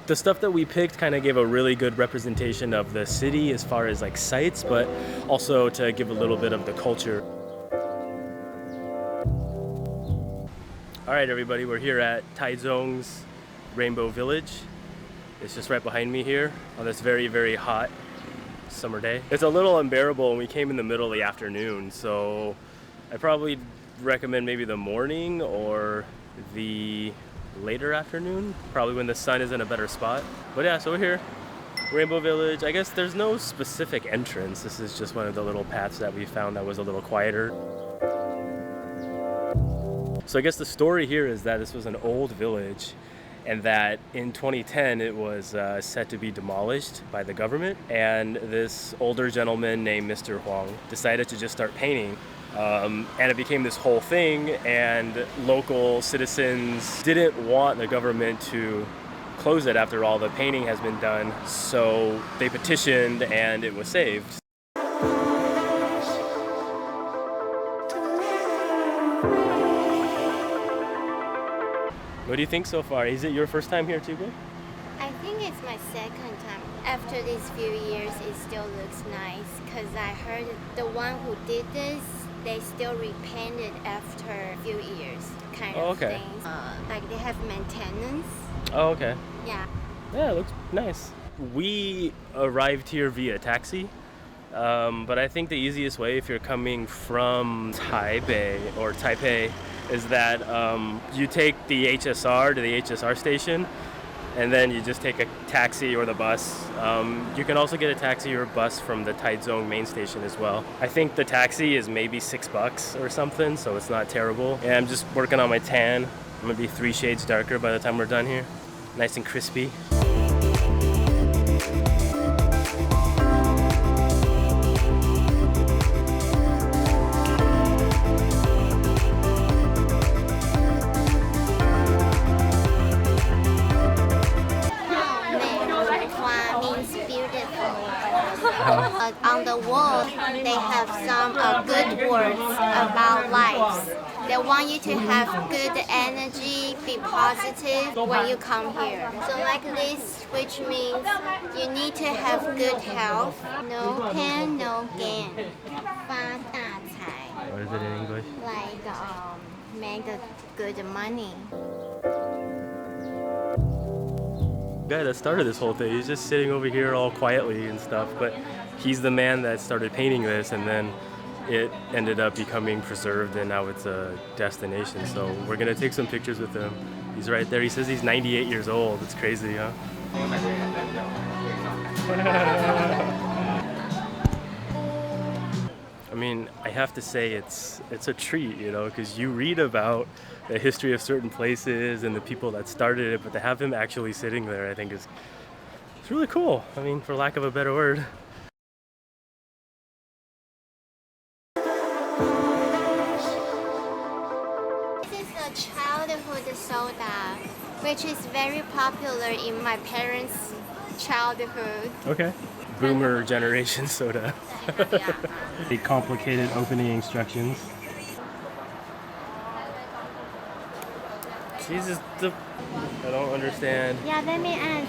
The stuff that we picked kind of gave a really good representation of the city as far as like sights, but also to give a little bit of the culture. All right, everybody, we're here at Taichung's Rainbow Village. It's just right behind me here on this very, very hot summer day. It's a little unbearable and we came in the middle of the afternoon, so I probably recommend maybe the morning or the later afternoon, probably when the sun is in a better spot. But yeah, so we're here, Rainbow Village. I guess there's no specific entrance. This is just one of the little paths that we found that was a little quieter. So I guess the story here is that this was an old village and that in 2010 it was set to be demolished by the government, and this older gentleman named Mr. Huang decided to just start painting. And it became this whole thing, and local citizens didn't want the government to close it after all the painting has been done, so they petitioned and it was saved. What do you think so far? Is it your first time here too, babe? I think it's my second time. After these few years, it still looks nice because I heard the one who did this, they still repainted after a few years, kind of okay. things. Like they have maintenance. Oh, okay. Yeah. Yeah, it looks nice. We arrived here via taxi, but I think the easiest way if you're coming from Taipei is that you take the HSR to the HSR station, and then you just take a taxi or the bus. You can also get a taxi or bus from the Taichung main station as well. I think the taxi is maybe $6 or something, so it's not terrible. And I'm just working on my tan. I'm gonna be 3 shades darker by the time we're done here. Nice and crispy. On the wall, they have some good words about life. They want you to have good energy, be positive when you come here. So like this, which means you need to have good health, no pain, no gain. 发大财. What is it in English? Like make good money. The guy that started this whole thing, he's just sitting over here all quietly and stuff, but he's the man that started painting this, and then it ended up becoming preserved, and now it's a destination. So we're gonna take some pictures with him. He's right there. He says he's 98 years old. It's crazy, huh? I mean, I have to say it's a treat, you know, because you read about the history of certain places and the people that started it, but to have him actually sitting there, I think it's really cool. I mean, for lack of a better word. This is a childhood soda, which is very popular in my parents' childhood. Okay. Boomer generation soda. The complicated opening instructions. Jesus, I don't understand. Yeah, let me ask.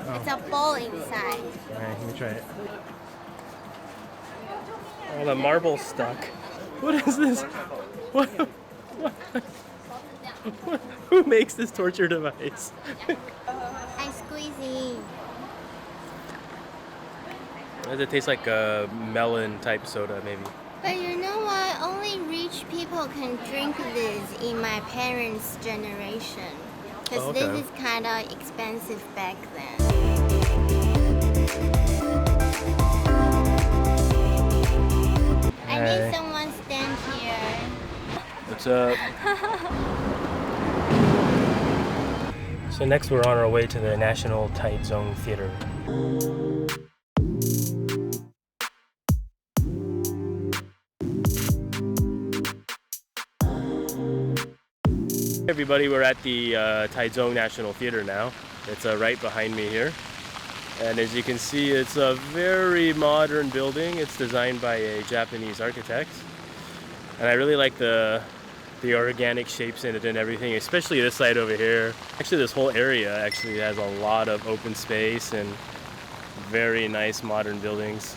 It's a bowl inside. Alright, let me try it. Oh, the marble's stuck. What is this? What? Who makes this torture device? I squeeze in. Does it taste like a melon type soda, maybe? But you know what? Only rich people can drink this in my parents' generation. Because this is kind of expensive back then. I need someone stand here. What's up? So next we're on our way to the National Taichung Theater. Everybody, we're at the Taichung National Theater now. It's right behind me here. And as you can see, it's a very modern building. It's designed by a Japanese architect. And I really like the organic shapes in it and everything, especially this side over here. Actually, this whole area actually has a lot of open space and very nice modern buildings.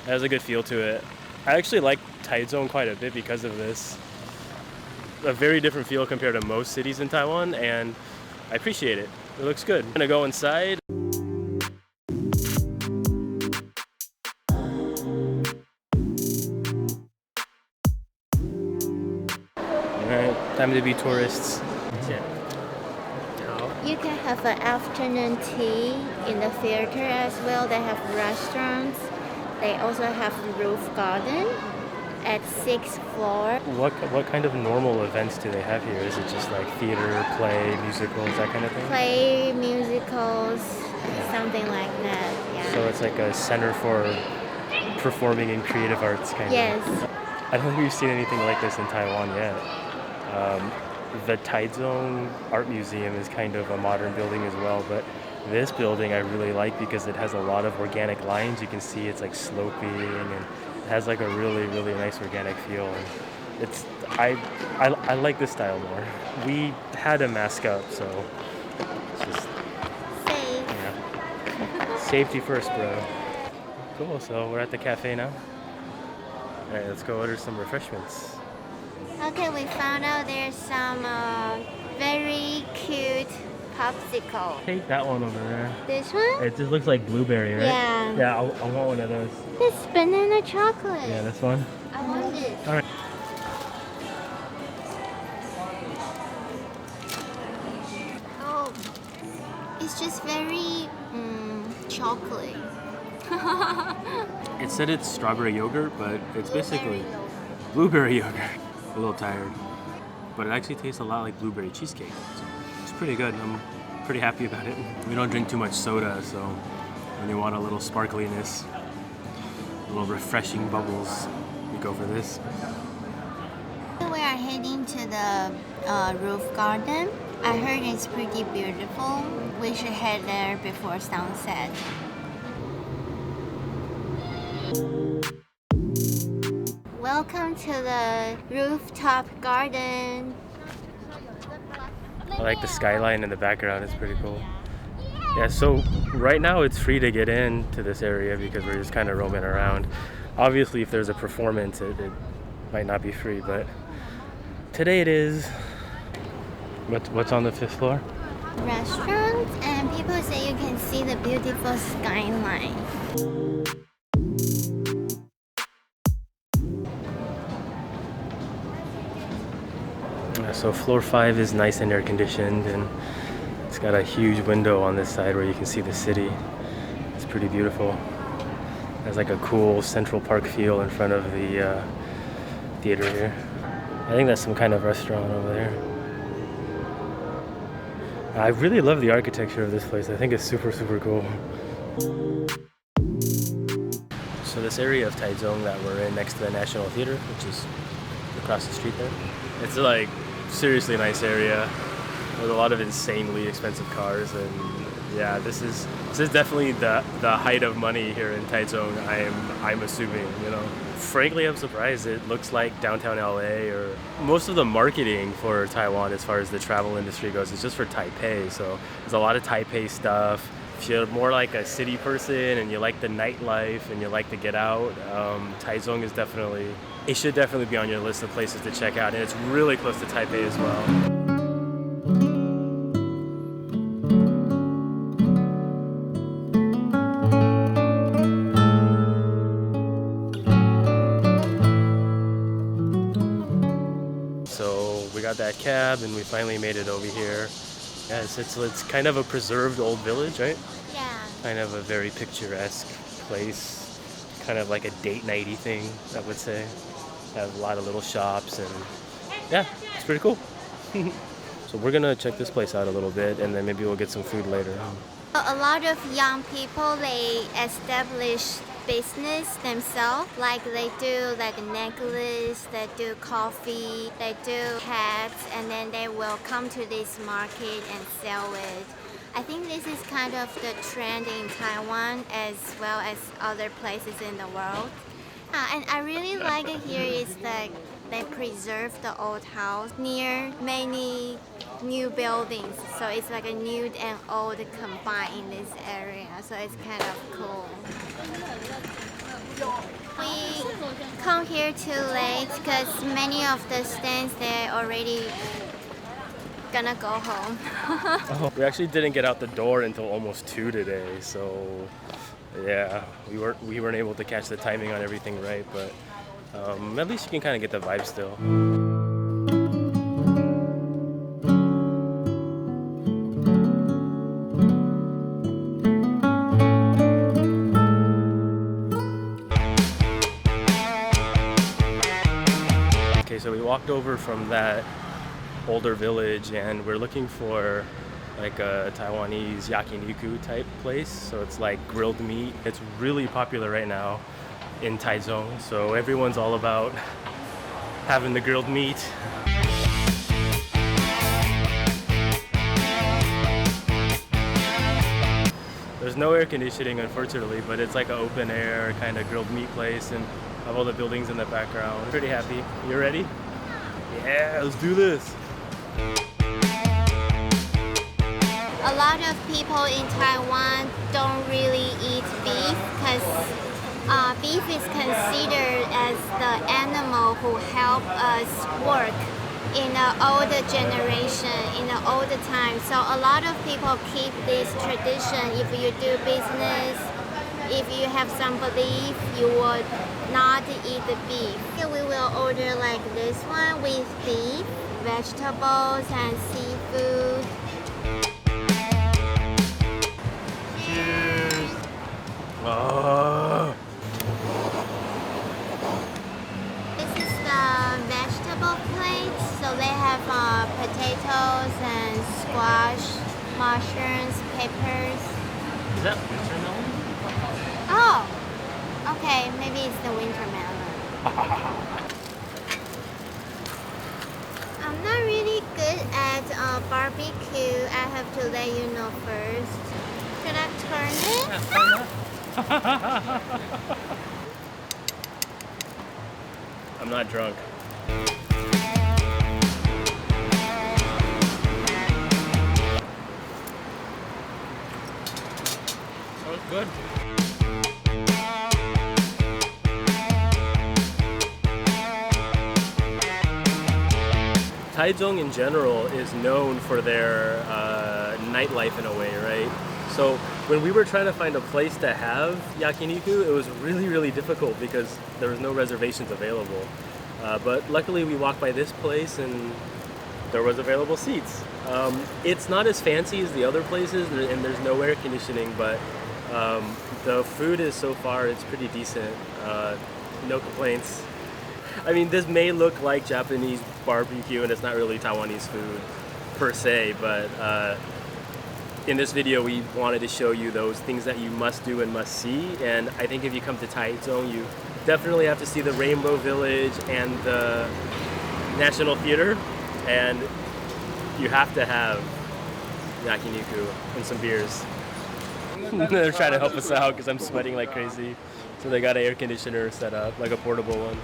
It has a good feel to it. I actually like Taichung quite a bit because of this. A very different feel compared to most cities in Taiwan, and I appreciate it. It looks good. I'm gonna go inside. Alright, time to be tourists. You can have an afternoon tea in the theater as well. They have restaurants. They also have roof garden at 6th floor. What kind of normal events do they have here? Is it just like theater, play, musicals, that kind of thing? Play, musicals, something like that. Yeah. So it's like a center for performing and creative arts kind Yes. of. I don't think we've seen anything like this in Taiwan yet. The Taichung Art Museum is kind of a modern building as well, but this building I really like because it has a lot of organic lines. You can see it's like sloping and it has like a really, really nice organic feel. And it's I like this style more. We had a mask up, so it's just Safe. yeah. Safety first, bro. Cool, so we're at the cafe now. Alright, let's go order some refreshments. Okay, we found out there's some very cute popsicle. Take that one over there. This one? It just looks like blueberry, right? Yeah. Yeah, I want one of those. This banana chocolate. Yeah, this one. I want this. All right. Oh, it's just very chocolate. It said it's strawberry yogurt, but it's basically blueberry yogurt. A little tired, but it actually tastes a lot like blueberry cheesecake. So it's pretty good. I'm pretty happy about it. We don't drink too much soda, so when you want a little sparkliness, a little refreshing bubbles, you go for this. We are heading to the roof garden. I heard it's pretty beautiful. We should head there before sunset. Welcome to the rooftop garden. I like the skyline in the background. It's pretty cool. Yeah, so right now it's free to get into this area because we're just kind of roaming around. Obviously, if there's a performance, it might not be free, but today it is. What's on the 5th floor? Restaurants, and people say you can see the beautiful skyline. So floor 5 is nice and air conditioned, and it's got a huge window on this side where you can see the city. It's pretty beautiful. It has like a cool Central Park feel in front of the theater here. I think that's some kind of restaurant over there. I really love the architecture of this place. I think it's super, super cool. So this area of Taichung that we're in next to the National Theater, which is across the street there, it's like seriously nice area with a lot of insanely expensive cars, and yeah, this is definitely the height of money here in Taichung. I'm assuming, you know. Frankly, I'm surprised. It looks like downtown LA, or most of the marketing for Taiwan as far as the travel industry goes is just for Taipei. So there's a lot of Taipei stuff. If you're more like a city person and you like the nightlife and you like to get out, Taichung is definitely, it should definitely be on your list of places to check out, and it's really close to Taipei as well. So we got that cab and we finally made it over here. Yes, it's kind of a preserved old village, right? Yeah. Kind of a very picturesque place, kind of like a date nighty thing, I would say. Have a lot of little shops, and yeah, it's pretty cool. So we're gonna check this place out a little bit, and then maybe we'll get some food later. A lot of young people, they establish business themselves, like they do like a necklace, they do coffee, they do hats, and then they will come to this market and sell it. I think this is kind of the trend in Taiwan as well as other places in the world. And I really like it here is that they preserve the old house near many new buildings. So it's like a new and old combined in this area. So it's kind of cool. We come here too late because many of the stands they're already gonna go home. We actually didn't get out the door until almost 2 today, so yeah, we weren't able to catch the timing on everything right, but at least you can kind of get the vibe still. Okay, so we walked over from that older village and we're looking for like a Taiwanese Yakiniku type place. So it's like grilled meat. It's really popular right now in Taichung. So everyone's all about having the grilled meat. There's no air conditioning, unfortunately, but it's like an open air kind of grilled meat place and have all the buildings in the background. Pretty happy. You ready? Yeah, let's do this. A lot of people in Taiwan don't really eat beef because beef is considered as the animal who help us work in the older generation, in the older time. So a lot of people keep this tradition. If you do business, if you have some belief, you would not eat the beef. Here we will order like this one with beef, vegetables, and seafood. Cheers! Oh. This is the vegetable plate. So they have potatoes and squash, mushrooms, peppers. Is that winter melon? Oh, okay, maybe it's the winter melon. I'm not really good at barbecue. I have to let you know first. Should I turn it? I'm not drunk. That was good. Taichung in general is known for their nightlife in a way, right? So when we were trying to find a place to have yakiniku, it was really, really difficult because there was no reservations available. But luckily we walked by this place and there was available seats. It's not as fancy as the other places and there's no air conditioning, but the food is so far, it's pretty decent. No complaints. I mean, this may look like Japanese barbecue and it's not really Taiwanese food per se, but in this video we wanted to show you those things that you must do and must see. And I think if you come to Taichung, you definitely have to see the Rainbow Village and the National Theater, and you have to have yakiniku and some beers. They're trying to help us out because I'm sweating like crazy. So they got an air conditioner set up, like a portable one.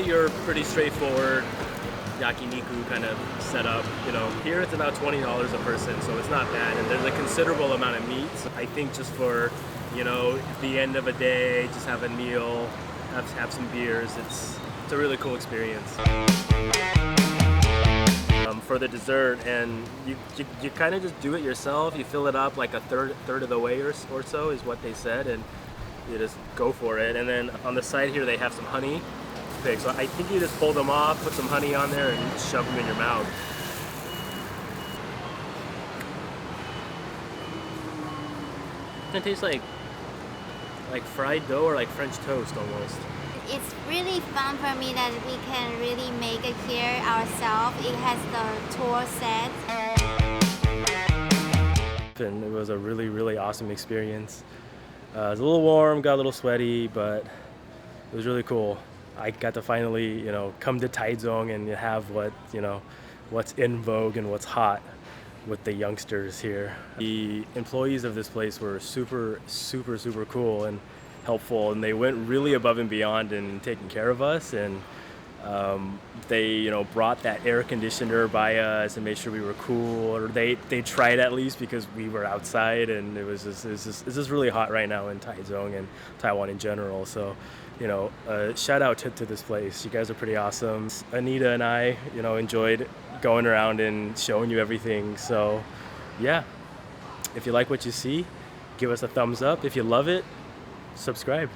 You're pretty straightforward yakiniku kind of setup. You know, here it's about $20 a person, so it's not bad. And there's a considerable amount of meat. So I think just for, you know, the end of a day, just have a meal, have some beers. It's a really cool experience. For the dessert, and you kind of just do it yourself. You fill it up like a third of the way or so is what they said, and you just go for it. And then on the side here they have some honey pigs. So I think you just pull them off, put some honey on there, and shove them in your mouth. It tastes like fried dough or like French toast almost. It's really fun for me that we can really make it here ourselves. It has the tour set. And it was a really, really awesome experience. It was a little warm, got a little sweaty, but it was really cool. I got to finally, you know, come to Taichung and have what, you know, what's in vogue and what's hot with the youngsters here. The employees of this place were super, super, super cool and helpful, and they went really above and beyond in taking care of us. And they, you know, brought that air conditioner by us and made sure we were cool, or they tried at least, because we were outside and it's just really hot right now in Taichung and Taiwan in general. So, you know, shout out to this place. You guys are pretty awesome. Anita and I, you know, enjoyed going around and showing you everything. So, yeah, if you like what you see, give us a thumbs up. If you love it, subscribe.